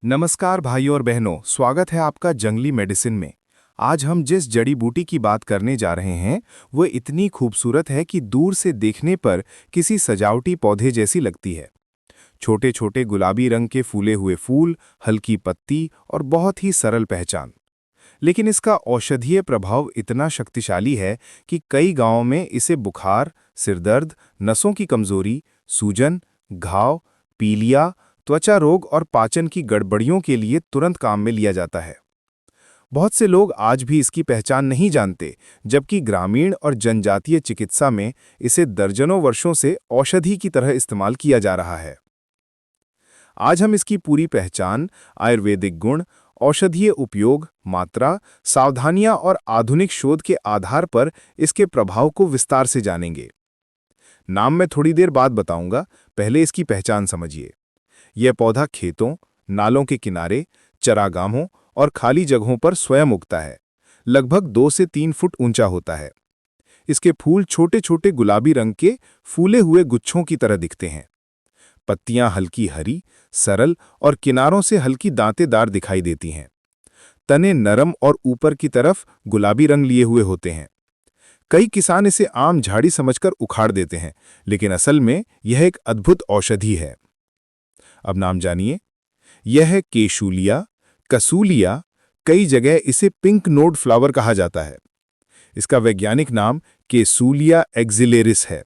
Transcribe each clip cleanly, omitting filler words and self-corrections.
नमस्कार भाइयों और बहनों, स्वागत है आपका जंगली मेडिसिन में। आज हम जिस जड़ी बूटी की बात करने जा रहे हैं वो इतनी खूबसूरत है कि दूर से देखने पर किसी सजावटी पौधे जैसी लगती है। छोटे छोटे गुलाबी रंग के फूले हुए फूल, हल्की पत्ती और बहुत ही सरल पहचान। लेकिन इसका औषधीय प्रभाव इतना शक्तिशाली है कि कई गांवों में इसे बुखार, सिरदर्द, नसों की कमजोरी, सूजन, घाव, पीलिया, त्वचा रोग और पाचन की गड़बड़ियों के लिए तुरंत काम में लिया जाता है। बहुत से लोग आज भी इसकी पहचान नहीं जानते, जबकि ग्रामीण और जनजातीय चिकित्सा में इसे दर्जनों वर्षों से औषधि की तरह इस्तेमाल किया जा रहा है। आज हम इसकी पूरी पहचान, आयुर्वेदिक गुण, औषधीय उपयोग, मात्रा, सावधानियां और आधुनिक शोध के आधार पर इसके प्रभाव को विस्तार से जानेंगे। नाम मैं थोड़ी देर बाद बताऊंगा, पहले इसकी पहचान समझिए। यह पौधा खेतों, नालों के किनारे, चरागाहों और खाली जगहों पर स्वयं उगता है। लगभग 2 से 3 फुट ऊंचा होता है। इसके फूल छोटे छोटे गुलाबी रंग के फूले हुए गुच्छों की तरह दिखते हैं। पत्तियां हल्की हरी, सरल और किनारों से हल्की दांतेदार दिखाई देती हैं। तने नरम और ऊपर की तरफ गुलाबी रंग लिए हुए होते हैं। कई किसान इसे आम झाड़ी समझकर उखाड़ देते हैं, लेकिन असल में यह एक अद्भुत औषधि है। अब नाम जानिए। यह है केशूलिया, कसूलिया, कई जगह इसे पिंक नोड फ्लावर कहा जाता है। इसका वैज्ञानिक नाम केसूलिया एक्जिलेरिस है।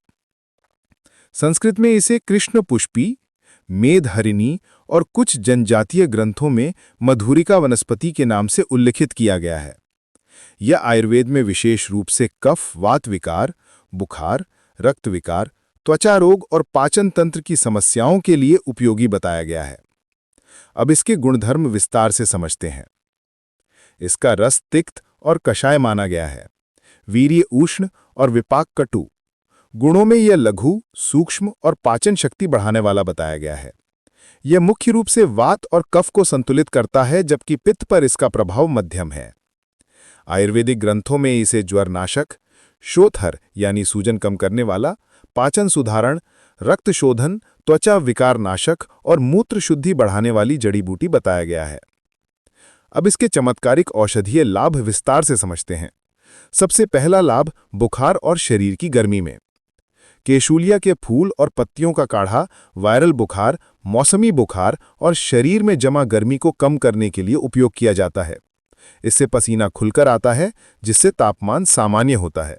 संस्कृत में इसे कृष्ण पुष्पी, मेधहरिणी और कुछ जनजातीय ग्रंथों में मधुरिका वनस्पति के नाम से उल्लिखित किया गया है। यह आयुर्वेद में विशेष रूप से कफ वात विकार, बुखार, रक्त विकार, त्वचा रोग और पाचन तंत्र की समस्याओं के लिए उपयोगी बताया गया है। अब इसके गुणधर्म विस्तार से समझते हैं। इसका रस तिक्त और कषाय माना गया है। वीर्य उष्ण और विपाक कटु। गुणों में यह लघु, सूक्ष्म और पाचन शक्ति बढ़ाने वाला बताया गया है। यह मुख्य रूप से वात और कफ को संतुलित करता है, जबकि पित्त पर इसका प्रभाव मध्यम है। आयुर्वेदिक ग्रंथों में इसे ज्वरनाशक, शोथहर यानी सूजन कम करने वाला, पाचन सुधारण, रक्त शोधन, त्वचा विकार नाशक और मूत्र शुद्धि बढ़ाने वाली जड़ी बूटी बताया गया है। अब इसके चमत्कारिक औषधीय लाभ विस्तार से समझते हैं। सबसे पहला लाभ बुखार और शरीर की गर्मी में। केशूलिया के फूल और पत्तियों का काढ़ा वायरल बुखार, मौसमी बुखार और शरीर में जमा गर्मी को कम करने के लिए उपयोग किया जाता है। इससे पसीना खुलकर आता है, जिससे तापमान सामान्य होता है।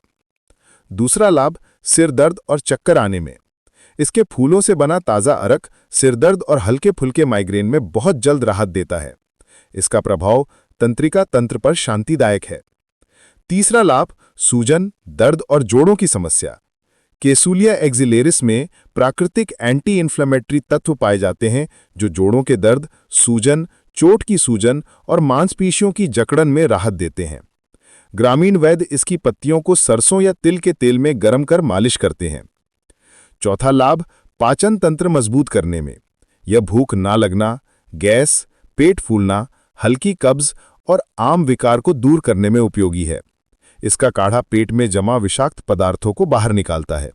दूसरा लाभ सिर दर्द और चक्कर आने में। इसके फूलों से बना ताज़ा अरक सिरदर्द और हल्के फुल्के माइग्रेन में बहुत जल्द राहत देता है। इसका प्रभाव तंत्रिका तंत्र पर शांतिदायक है। तीसरा लाभ सूजन, दर्द और जोड़ों की समस्या। केसूलिया एक्जिलेरिस में प्राकृतिक एंटी इन्फ्लेमेटरी तत्व पाए जाते हैं, जो जोड़ों के दर्द, सूजन, चोट की सूजन और मांसपेशियों की जकड़न में राहत देते हैं। ग्रामीण वैद्य इसकी पत्तियों को सरसों या तिल के तेल में गर्म कर मालिश करते हैं। चौथा लाभ पाचन तंत्र मजबूत करने में। यह भूख ना लगना, गैस, पेट फूलना, हल्की कब्ज और आम विकार को दूर करने में उपयोगी है। इसका काढ़ा पेट में जमा विषाक्त पदार्थों को बाहर निकालता है।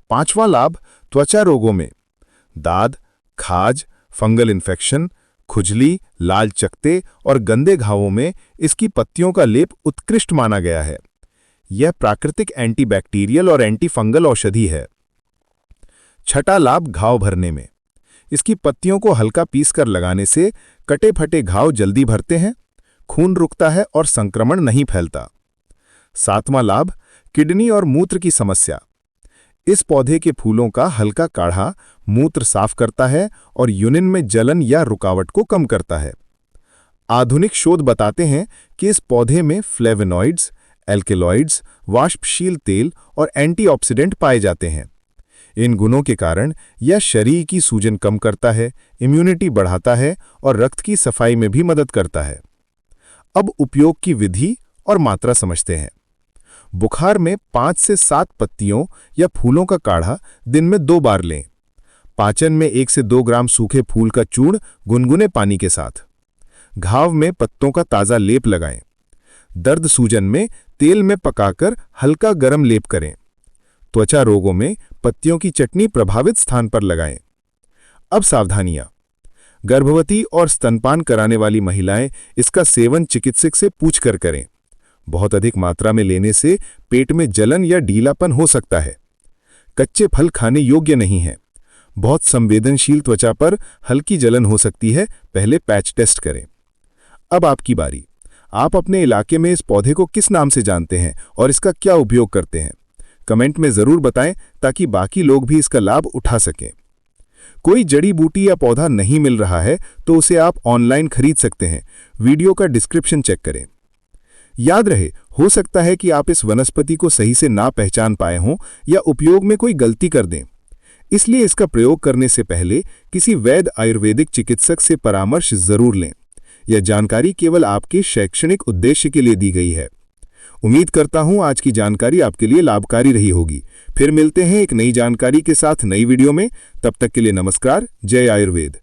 पांचवा लाभ त्वचा रोगों में। दाद, खाज, फंगल इन्फेक्शन, खुजली, लाल चकत्ते और गंदे घावों में इसकी पत्तियों का लेप उत्कृष्ट माना गया है। यह प्राकृतिक एंटीबैक्टीरियल और एंटीफंगल औषधि है। छठा लाभ घाव भरने में। इसकी पत्तियों को हल्का पीसकर लगाने से कटे फटे घाव जल्दी भरते हैं, खून रुकता है और संक्रमण नहीं फैलता। सातवां लाभ किडनी और मूत्र की समस्या। इस पौधे के फूलों का हल्का काढ़ा मूत्र साफ करता है और यूरिन में जलन या रुकावट को कम करता है। आधुनिक शोध बताते हैं कि इस पौधे में फ्लेवोनॉइड्स, एल्केलॉइड्स, वाष्पशील तेल और एंटीऑक्सीडेंट पाए जाते हैं। इन गुणों के कारण यह शरीर की सूजन कम करता है, इम्यूनिटी बढ़ाता है और रक्त की सफाई में भी मदद करता है। अब उपयोग की विधि और मात्रा समझते हैं। बुखार में 5 से 7 पत्तियों या फूलों का काढ़ा दिन में 2 बार लें। पाचन में 1 से 2 ग्राम सूखे फूल का चूर्ण गुनगुने पानी के साथ। घाव में पत्तों का ताज़ा लेप लगाएं। दर्द सूजन में तेल में पकाकर हल्का गरम लेप करें। त्वचा रोगों में पत्तियों की चटनी प्रभावित स्थान पर लगाएं। अब सावधानियां। गर्भवती और स्तनपान कराने वाली महिलाएं इसका सेवन चिकित्सक से पूछकर करें। बहुत अधिक मात्रा में लेने से पेट में जलन या ढीलापन हो सकता है। कच्चे फल खाने योग्य नहीं है। बहुत संवेदनशील त्वचा पर हल्की जलन हो सकती है, पहले पैच टेस्ट करें। अब आपकी बारी। आप अपने इलाके में इस पौधे को किस नाम से जानते हैं और इसका क्या उपयोग करते हैं? कमेंट में जरूर बताएं ताकि बाकी लोग भी इसका लाभ उठा सकें। कोई जड़ी बूटी या पौधा नहीं मिल रहा है तो उसे आप ऑनलाइन खरीद सकते हैं। वीडियो का डिस्क्रिप्शन चेक करें। याद रहे, हो सकता है कि आप इस वनस्पति को सही से ना पहचान पाए हों या उपयोग में कोई गलती कर दें। इसलिए इसका प्रयोग करने से पहले किसी वैध आयुर्वेदिक चिकित्सक से परामर्श जरूर लें। यह जानकारी केवल आपके शैक्षणिक उद्देश्य के लिए दी गई है। उम्मीद करता हूं आज की जानकारी आपके लिए लाभकारी रही होगी। फिर मिलते हैं एक नई जानकारी के साथ नई वीडियो में। तब तक के लिए नमस्कार। जय आयुर्वेद।